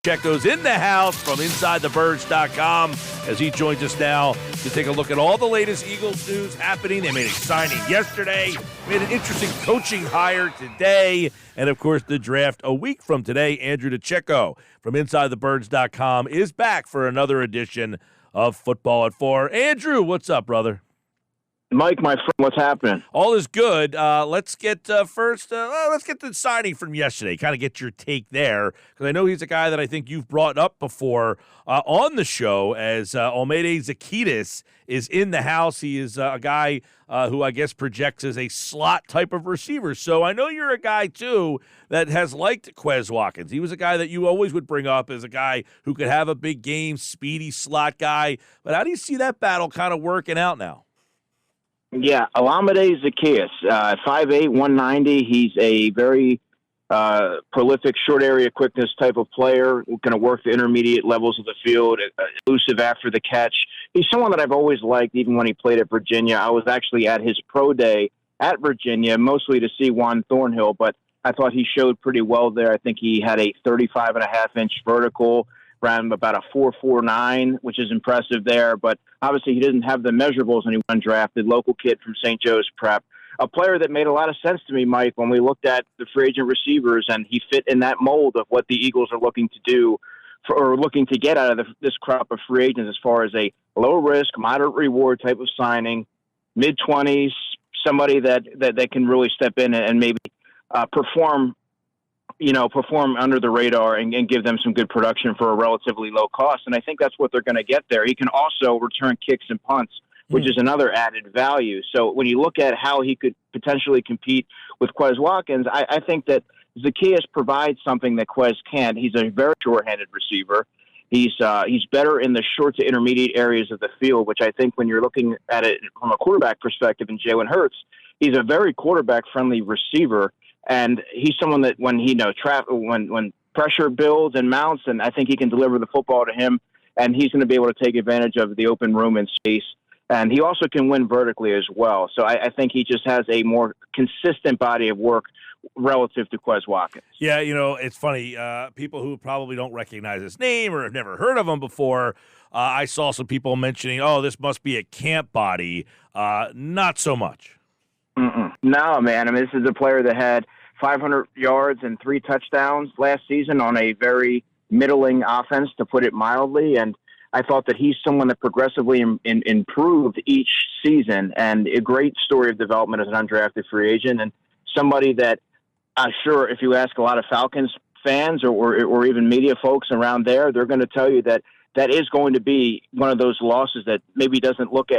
DiCecco's in the house from InsideTheBirds.com as he joins us now to take a look at all the latest Eagles news happening. They made a signing yesterday, made an interesting coaching hire today, and, of course, the draft a week from today. Andrew DiCecco from InsideTheBirds.com is back for another edition of Football at 4. Andrew, what's up, brother? Mike, my friend, what's happening? All is good. Let's get let's get the signing from yesterday, kind of get your take there, because I know he's a guy that I think you've brought up before on the show as Almeida Zaccheaus is in the house. He is a guy who I guess projects as a slot type of receiver. So I know you're a guy, too, that has liked Quez Watkins. He was a guy that you always would bring up as a guy who could have a big game, speedy slot guy. But how do you see that battle kind of working out now? Yeah, Almeida Zaccheaus, 5'8", 190. He's a very prolific short area quickness type of player, going to work the intermediate levels of the field, elusive after the catch. He's someone that I've always liked, even when he played at Virginia. I was actually at his pro day at Virginia, mostly to see Juan Thornhill, but I thought he showed pretty well there. I think he had a 35.5-inch vertical, ran about a 4.49, which is impressive there. But obviously he didn't have the measurables when he went undrafted. Local kid from St. Joe's Prep. A player that made a lot of sense to me, Mike, when we looked at the free agent receivers, and he fit in that mold of what the Eagles are looking to do or looking to get out of this crop of free agents as far as a low-risk, moderate-reward type of signing, mid-20s, somebody that can really step in and maybe perform under the radar and give them some good production for a relatively low cost. And I think that's what they're going to get there. He can also return kicks and punts, which is another added value. So when you look at how he could potentially compete with Quez Watkins, I think that Zaccheaus provides something that Quez can't. He's a very short-handed receiver. He's better in the short to intermediate areas of the field, which I think when you're looking at it from a quarterback perspective in Jalen Hurts, he's a very quarterback-friendly receiver. And he's someone that when when pressure builds and mounts, and I think he can deliver the football to him, and he's going to be able to take advantage of the open room and space. And he also can win vertically as well. So I think he just has a more consistent body of work relative to Quez Watkins. Yeah, it's funny. People who probably don't recognize his name or have never heard of him before, I saw some people mentioning, oh, this must be a camp body. Not so much. No, man. I mean, this is a player that had 500 yards and 3 touchdowns last season on a very middling offense, to put it mildly. And I thought that he's someone that progressively improved each season, and a great story of development as an undrafted free agent, and somebody that I'm sure if you ask a lot of Falcons fans or even media folks around there, they're going to tell you that is going to be one of those losses that maybe doesn't look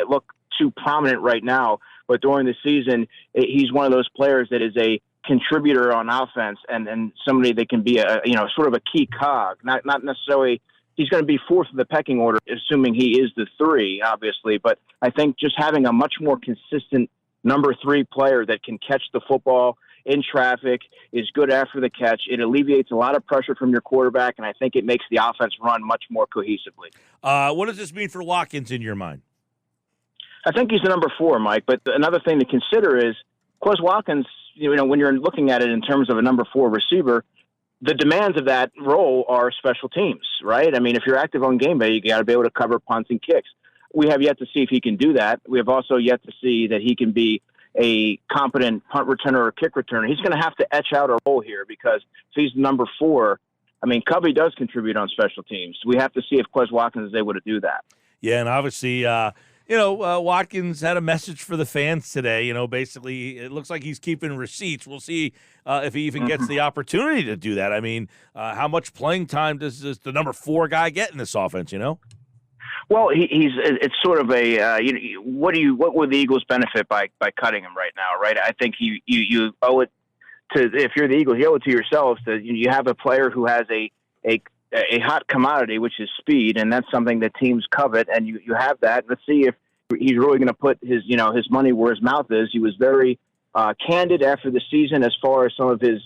too prominent right now. But during the season, he's one of those players that is a contributor on offense and somebody that can be sort of a key cog. Not necessarily he's going to be fourth in the pecking order, assuming he is the 3, obviously. But I think just having a much more consistent number 3 player that can catch the football in traffic, is good after the catch. It alleviates a lot of pressure from your quarterback, and I think it makes the offense run much more cohesively. What does this mean for Watkins in your mind? I think he's the number 4, Mike. But another thing to consider is Quez Watkins, when you're looking at it in terms of a number 4 receiver, the demands of that role are special teams, right? I mean, if you're active on game day, you got to be able to cover punts and kicks. We have yet to see if he can do that. We have also yet to see that he can be a competent punt returner or kick returner. He's going to have to etch out a role here because if he's number 4, I mean, Covey does contribute on special teams. We have to see if Quez Watkins is able to do that. Yeah, and obviously, Watkins had a message for the fans today. Basically, it looks like he's keeping receipts. We'll see if he even gets the opportunity to do that. I mean, how much playing time does the number 4 guy get in this offense, Well, it's sort of a what would the Eagles benefit by cutting him right now, right? I think you owe it to, if you're the Eagles, you owe it to yourselves that you have a player who has a hot commodity, which is speed, and that's something that teams covet, and you have that. Let's see if he's really going to put his money where his mouth is. He was very candid after the season as far as some of his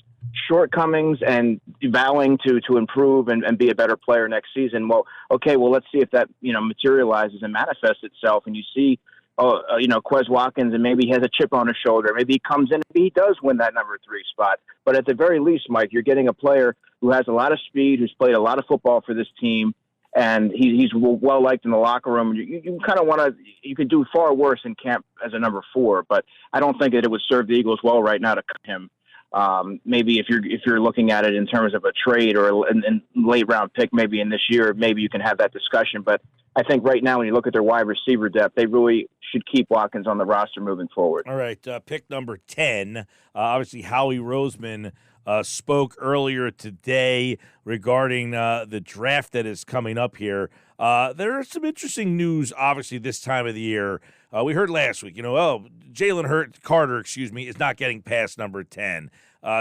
shortcomings and vowing to improve and be a better player next season. Well, let's see if that materializes and manifests itself, and you see Quez Watkins, and maybe he has a chip on his shoulder. Maybe he comes in and he does win that number 3 spot. But at the very least, Mike, you're getting a player who has a lot of speed, who's played a lot of football for this team, and he's well liked in the locker room. You kind of want to. You could do far worse in camp as a number 4, but I don't think that it would serve the Eagles well right now to cut him. Maybe if you're looking at it in terms of a trade or a late round pick, maybe in this year, maybe you can have that discussion. But I think right now, when you look at their wide receiver depth, they really should keep Watkins on the roster moving forward. All right, pick number 10. Obviously, Howie Roseman spoke earlier today regarding the draft that is coming up here. There is some interesting news, obviously, this time of the year. We heard last week, Jalen Carter, is not getting past number 10.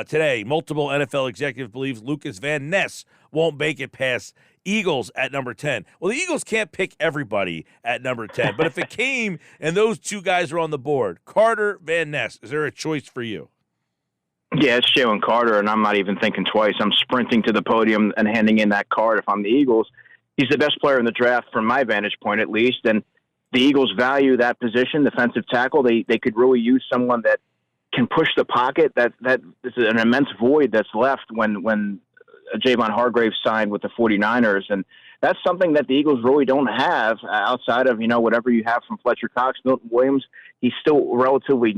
Today, multiple NFL executives believe Lucas Van Ness won't make it past Eagles at number 10. Well, the Eagles can't pick everybody at number 10, but if it came and those two guys are on the board, Carter, Van Ness, is there a choice for you? Yeah, it's Jalen Carter, and I'm not even thinking twice. I'm sprinting to the podium and handing in that card if I'm the Eagles. He's the best player in the draft from my vantage point, at least, and the Eagles value that position, defensive tackle. They could really use someone that can push the pocket. That is an immense void that's left when Javon Hargrave signed with the 49ers, and that's something that the Eagles really don't have outside of whatever you have from Fletcher Cox, Milton Williams. He's still relatively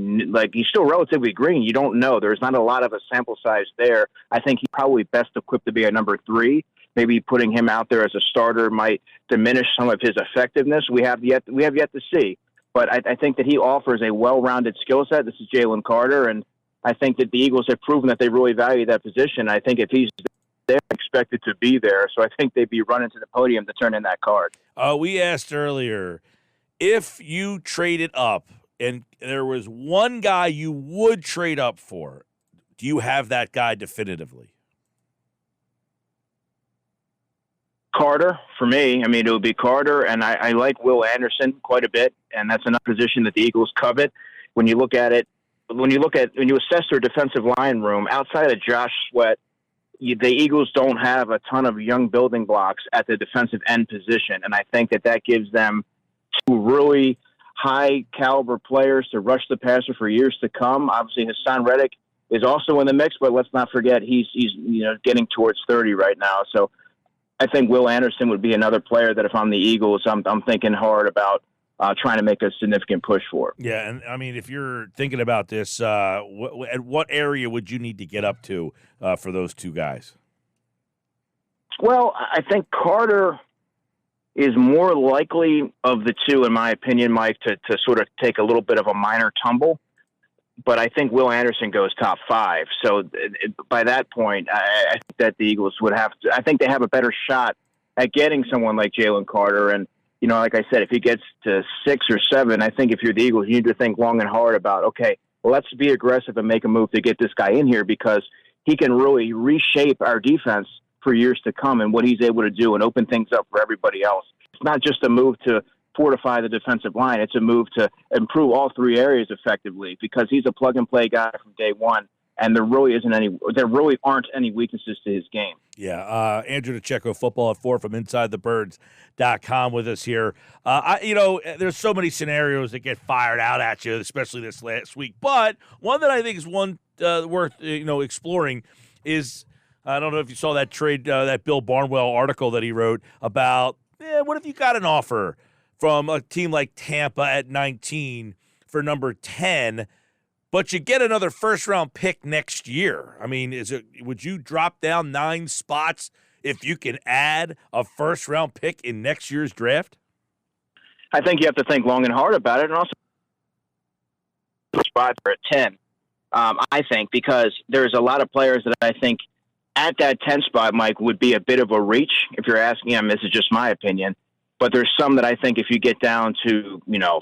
green. You don't know. There's not a lot of a sample size there. I think he's probably best equipped to be a number 3. Maybe putting him out there as a starter might diminish some of his effectiveness. We have yet to see. But I think that he offers a well-rounded skill set. This is Jalen Carter, and I think that the Eagles have proven that they really value that position. I think if he's there, expected to be there. So I think they'd be running to the podium to turn in that card. We asked earlier, if you traded up and there was one guy you would trade up for, do you have that guy definitively? Carter, for me. I mean, it would be Carter, and I like Will Anderson quite a bit, and that's another position that the Eagles covet. When you assess their defensive line room, outside of Josh Sweat, the Eagles don't have a ton of young building blocks at the defensive end position, and I think that gives them two really high-caliber players to rush the passer for years to come. Obviously, Hassan Reddick is also in the mix, but let's not forget he's getting towards 30 right now. So I think Will Anderson would be another player that if I'm the Eagles, I'm thinking hard about trying to make a significant push for. Yeah, and I mean, if you're thinking about this, at what area would you need to get up to for those two guys? Well, I think Carter is more likely of the two, in my opinion, Mike, to sort of take a little bit of a minor tumble. But I think Will Anderson goes top 5. So by that point, I think that the Eagles would have to – I think they have a better shot at getting someone like Jalen Carter. And, like I said, if he gets to 6 or 7, I think if you're the Eagles, you need to think long and hard about, okay, well, let's be aggressive and make a move to get this guy in here because he can really reshape our defense for years to come and what he's able to do and open things up for everybody else. It's not just a move to fortify the defensive line. It's a move to improve all 3 areas effectively because he's a plug-and-play guy from day one, and there really aren't any weaknesses to his game. Yeah, Andrew DiCecco, Football at 4 from InsideTheBirds.com with us here. There's so many scenarios that get fired out at you, especially this last week. But one that I think is one worth exploring is I don't know if you saw that that Bill Barnwell article that he wrote about what if you got an offer from a team like Tampa at 19 for number 10, but you get another first-round pick next year. I mean, would you drop down 9 spots if you can add a first-round pick in next year's draft? I think you have to think long and hard about it, and also spots are at 10. I think because there's a lot of players that I think at that 10 spot, Mike, would be a bit of a reach. If you're asking him, this is just my opinion. But there's some that I think if you get down to,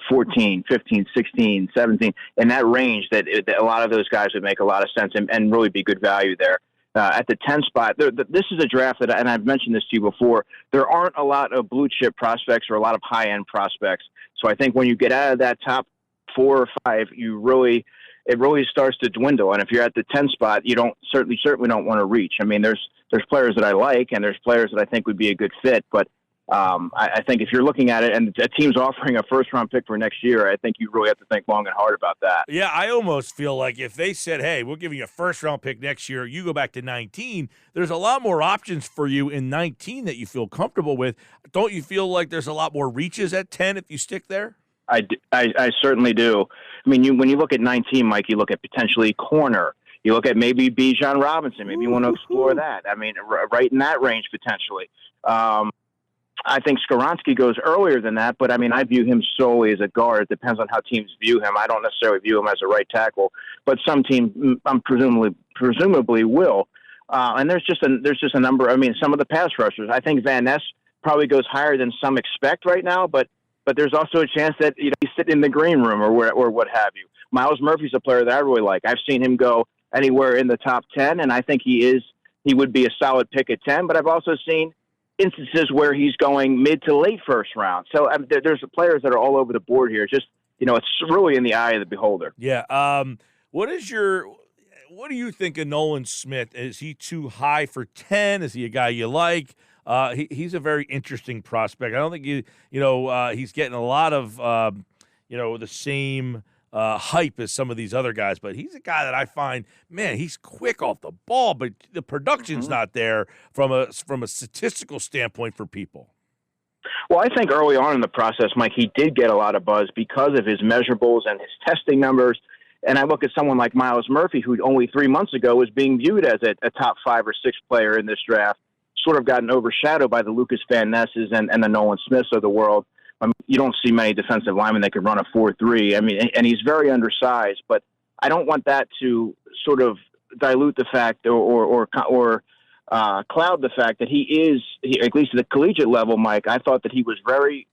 14, 15, 16, 17, in that range, that a lot of those guys would make a lot of sense and really be good value there. At the 10 spot, this is a draft that, and I've mentioned this to you before, there aren't a lot of blue chip prospects or a lot of high-end prospects. So I think when you get out of that top 4 or 5, it really starts to dwindle. And if you're at the 10 spot, you certainly don't want to reach. I mean, there's players that I like and there's players that I think would be a good fit, but I think if you're looking at it and a team's offering a first-round pick for next year, I think you really have to think long and hard about that. Yeah, I almost feel like if they said, hey, we're giving you a first-round pick next year, you go back to 19, there's a lot more options for you in 19 that you feel comfortable with. Don't you feel like there's a lot more reaches at 10 if you stick there? I certainly do. I mean, when you look at 19, Mike, you look at potentially corner. You look at maybe Bijan Robinson. Maybe you want to explore that. I mean, right in that range potentially. I think Skoronski goes earlier than that, but I mean, I view him solely as a guard. It depends on how teams view him. I don't necessarily view him as a right tackle, but some teams, presumably will. And there's just a number. I mean, some of the pass rushers. I think Van Ness probably goes higher than some expect right now, but there's also a chance that he's sitting in the green room or what have you. Miles Murphy's a player that I really like. I've seen him go anywhere in the top 10, and I think he would be a solid pick at 10. But I've also seen instances where he's going mid to late first round. So there's players that are all over the board here. Just, it's really in the eye of the beholder. Yeah. What do you think of Nolan Smith? Is he too high for 10? Is he a guy you like? He's a very interesting prospect. I don't think he's getting a lot of the same hype as some of these other guys, but he's a guy that I find, man, he's quick off the ball, but the production's not there from a statistical standpoint for people. Well, I think early on in the process, Mike, he did get a lot of buzz because of his measurables and his testing numbers. And I look at someone like Miles Murphy, who only 3 months ago was being viewed as a top 5 or 6 player in this draft, sort of gotten overshadowed by the Lucas Van Nesses and the Nolan Smiths of the world. I mean, you don't see many defensive linemen that could run a 4.3. I mean, and he's very undersized, but I don't want that to sort of dilute the fact or cloud the fact that he, at least at the collegiate level, Mike, I thought that he was very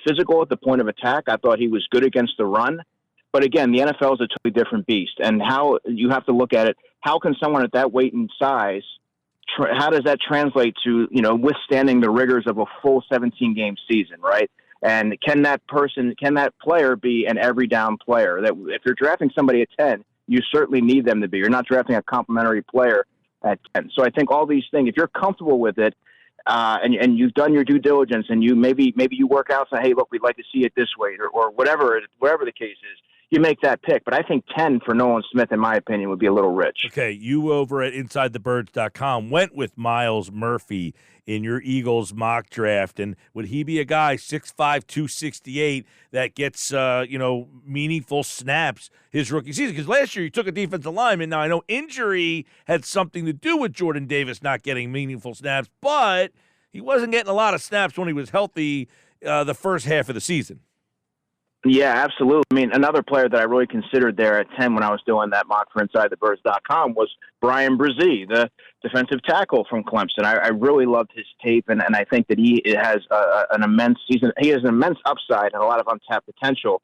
physical at the point of attack. I thought he was good against the run. But again, the NFL is a totally different beast, and how you have to look at it. How can someone at that weight and size, how does that translate to, withstanding the rigors of a full 17-game season, right? And can that player be an every down player? That if you're drafting somebody at 10, you certainly need them to be. You're not drafting a complimentary player at 10. So I think all these things, if you're comfortable with it, and you've done your due diligence, and you maybe you work out, say, hey, look, we'd like to see it this way, or whatever the case is, you make that pick. But I think 10 for Nolan Smith, in my opinion, would be a little rich. Okay, you over at InsideTheBirds.com went with Miles Murphy in your Eagles mock draft, and would he be a guy 6'5", 268 that gets meaningful snaps his rookie season? Because last year he took a defensive lineman. Now I know injury had something to do with Jordan Davis not getting meaningful snaps, but he wasn't getting a lot of snaps when he was healthy the first half of the season. Yeah, absolutely. I mean, another player that I really considered there at 10 when I was doing that mock for InsideTheBirds.com was Brian Brzee, the defensive tackle from Clemson. I really loved his tape, and I think that he has an immense season. He has an immense upside and a lot of untapped potential.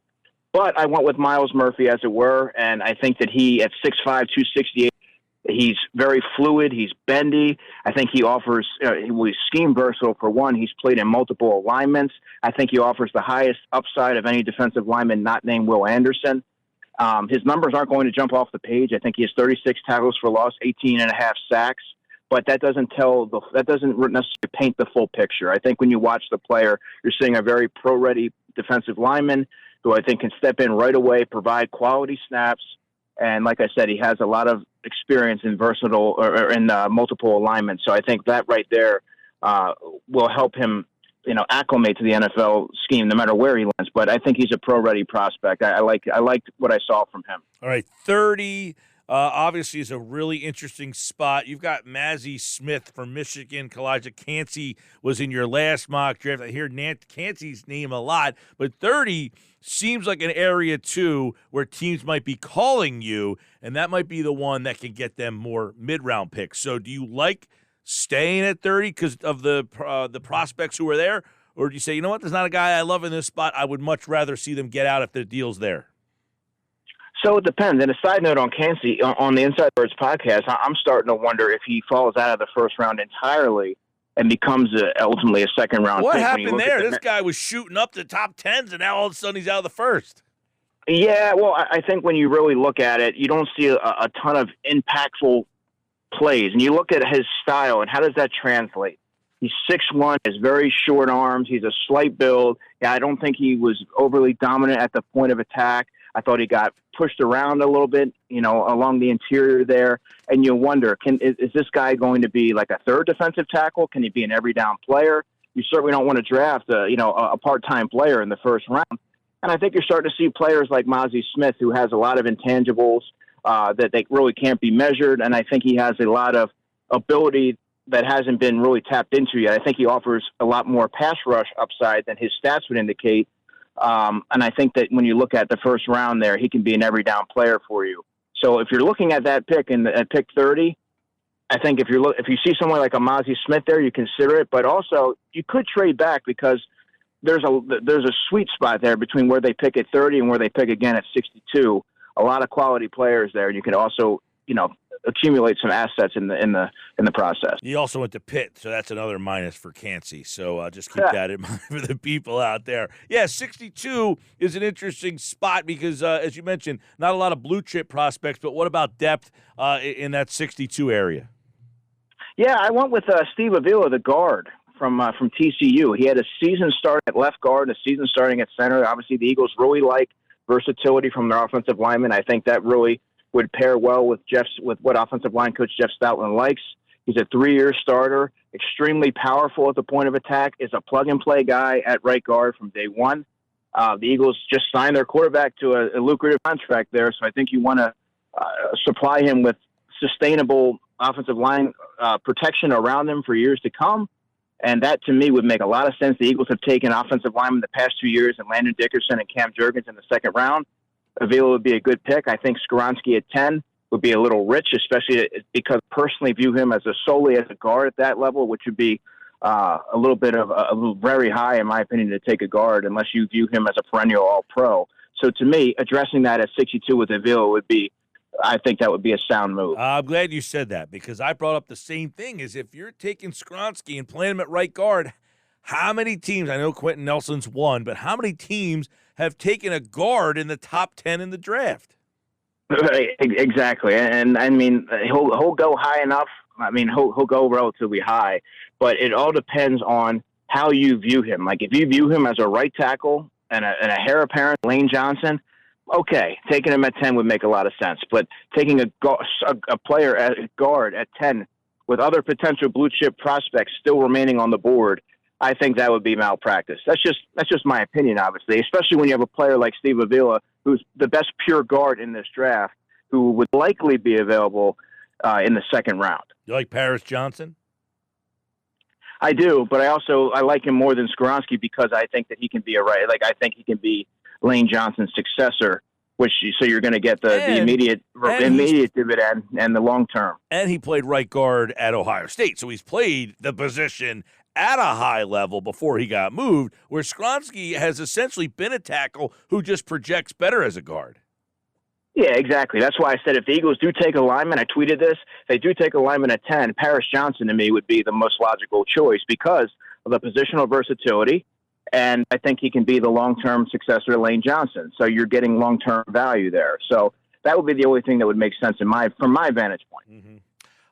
But I went with Miles Murphy, as it were, and I think that he, at 6'5", 268, he's very fluid. He's bendy. I think he offers he's scheme versatile for one. He's played in multiple alignments. I think he offers the highest upside of any defensive lineman not named Will Anderson. His numbers aren't going to jump off the page. I think he has 36 tackles for loss, 18 and a half sacks. But that doesn't necessarily paint the full picture. I think when you watch the player, you're seeing a very pro-ready defensive lineman who I think can step in right away, provide quality snaps. And like I said, he has a lot of experience in versatile or in multiple alignments. So I think that right there will help him, acclimate to the NFL scheme no matter where he lands. But I think he's a pro-ready prospect. I liked what I saw from him. All right, 30 obviously is a really interesting spot. You've got Mazi Smith from Michigan. Kalijah Cansey was in your last mock draft. I hear Cansey's name a lot, but 30 seems like an area, too, where teams might be calling you, and that might be the one that can get them more mid-round picks. So do you like staying at 30 because of the prospects who are there, or do you say, you know what, there's not a guy I love in this spot, I would much rather see them get out if the deal's there? So it depends. And a side note on Cansey, on the Inside Birds podcast, I'm starting to wonder if he falls out of the first round entirely and becomes ultimately a second-round pick. What happened there? This guy was shooting up the top 10s, and now all of a sudden he's out of the first. Yeah, well, I think when you really look at it, you don't see a ton of impactful plays. And you look at his style, and how does that translate? He's 6'1", has very short arms. He's a slight build. Yeah, I don't think he was overly dominant at the point of attack. I thought he got pushed around a little bit, along the interior there. And you wonder, is this guy going to be like a third defensive tackle? Can he be an every down player? You certainly don't want to draft a part-time player in the first round. And I think you're starting to see players like Mozzie Smith, who has a lot of intangibles that they really can't be measured. And I think he has a lot of ability that hasn't been really tapped into yet. I think he offers a lot more pass rush upside than his stats would indicate. And I think that when you look at the first round there, he can be an every down player for you. So if you're looking at that pick at pick 30, I think if you see someone like a Mozzie Smith there, you consider it. But also you could trade back because there's a sweet spot there between where they pick at 30 and where they pick again at 62. A lot of quality players there, and you can also accumulate some assets in the process. He also went to Pitt, so that's another minus for Cansey. So just keep that in mind for the people out there. Yeah, 62 is an interesting spot because, as you mentioned, not a lot of blue chip prospects. But what about depth in that 62 area? Yeah, I went with Steve Avila, the guard from TCU. He had a season start at left guard, a season starting at center. Obviously, the Eagles really like versatility from their offensive linemen. I think that really would pair well with what offensive line coach Jeff Stoutland likes. He's a 3-year starter, extremely powerful at the point of attack, is a plug-and-play guy at right guard from day one. The Eagles just signed their quarterback to a lucrative contract there, so I think you want to supply him with sustainable offensive line protection around him for years to come. And that, to me, would make a lot of sense. The Eagles have taken offensive linemen the past 2 years, and Landon Dickerson and Cam Jurgens in the second round. Avila would be a good pick. I think Skoronski at 10 would be a little rich, especially because I personally view him solely as a guard at that level, which would be a little very high, in my opinion, to take a guard unless you view him as a perennial All-Pro. So to me, addressing that at 62 with Avila I think that would be a sound move. I'm glad you said that because I brought up the same thing. Is if you're taking Skoronski and playing him at right guard, how many teams, I know Quentin Nelson's one, but how many teams have taken a guard in the top 10 in the draft? Right, exactly. And I mean, he'll go high enough. I mean, he'll go relatively high, but it all depends on how you view him. Like if you view him as a right tackle and a heir apparent, Lane Johnson, okay, taking him at 10 would make a lot of sense. But taking a player at guard at 10 with other potential blue chip prospects still remaining on the board, I think that would be malpractice. That's just my opinion, obviously, especially when you have a player like Steve Avila, who's the best pure guard in this draft, who would likely be available in the second round. You like Paris Johnson? I do, but I like him more than Skoronski because I think that he can be I think he can be Lane Johnson's successor, so you're going to get the immediate dividend and the long term. And he played right guard at Ohio State, so he's played the position at a high level before he got moved, where Skoronski has essentially been a tackle who just projects better as a guard. Yeah, exactly. That's why I said if the Eagles do take a lineman, I tweeted this, if they do take a lineman at 10, Paris Johnson to me would be the most logical choice because of the positional versatility, and I think he can be the long-term successor to Lane Johnson. So you're getting long-term value there. So that would be the only thing that would make sense from my vantage point. Mm-hmm.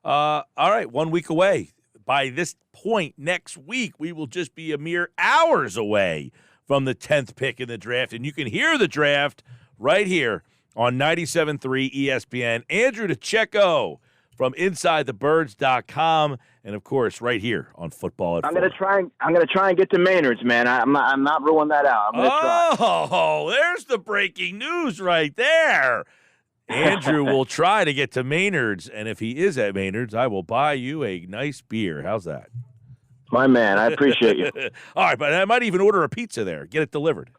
All right, 1 week away. By this point next week, we will just be a mere hours away from the 10th pick in the draft, and you can hear the draft right here on 97.3 ESPN. Andrew DiCecco from InsideTheBirds.com, and of course, right here on Football at I'm going to try and get to Maynard's, man. I'm not ruling that out. I'm going to try. Oh, there's the breaking news right there. Andrew will try to get to Maynard's, and if he is at Maynard's, I will buy you a nice beer. How's that? My man, I appreciate you. All right, but I might even order a pizza there. Get it delivered.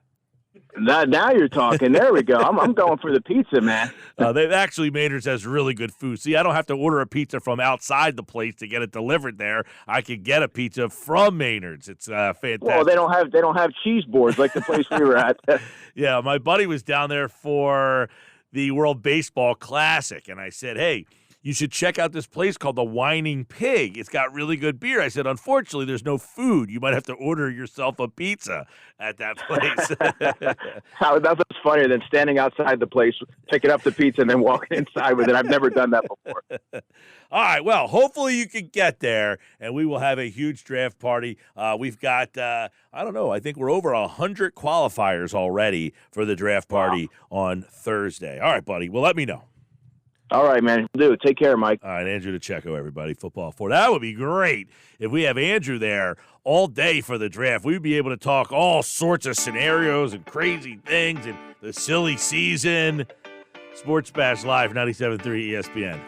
Now you're talking. There we go. I'm going for the pizza, man. Maynard's has really good food. See, I don't have to order a pizza from outside the place to get it delivered there. I could get a pizza from Maynard's. It's fantastic. Well, they don't have cheese boards like the place we were at. Yeah, my buddy was down there for the World Baseball Classic, and I said, hey, you should check out this place called the Whining Pig. It's got really good beer. I said, unfortunately, there's no food. You might have to order yourself a pizza at that place. Nothing's funnier than standing outside the place, picking up the pizza, and then walking inside with it. I've never done that before. All right, well, hopefully you can get there, and we will have a huge draft party. We've got, I don't know, I think we're over 100 qualifiers already for the draft party on Thursday. All right, buddy, well, let me know. All right, man. Do. Take care, Mike. All right, Andrew DiCecco, everybody, Football 4. That would be great if we have Andrew there all day for the draft. We'd be able to talk all sorts of scenarios and crazy things and the silly season. Sports Bash Live, 97.3 ESPN.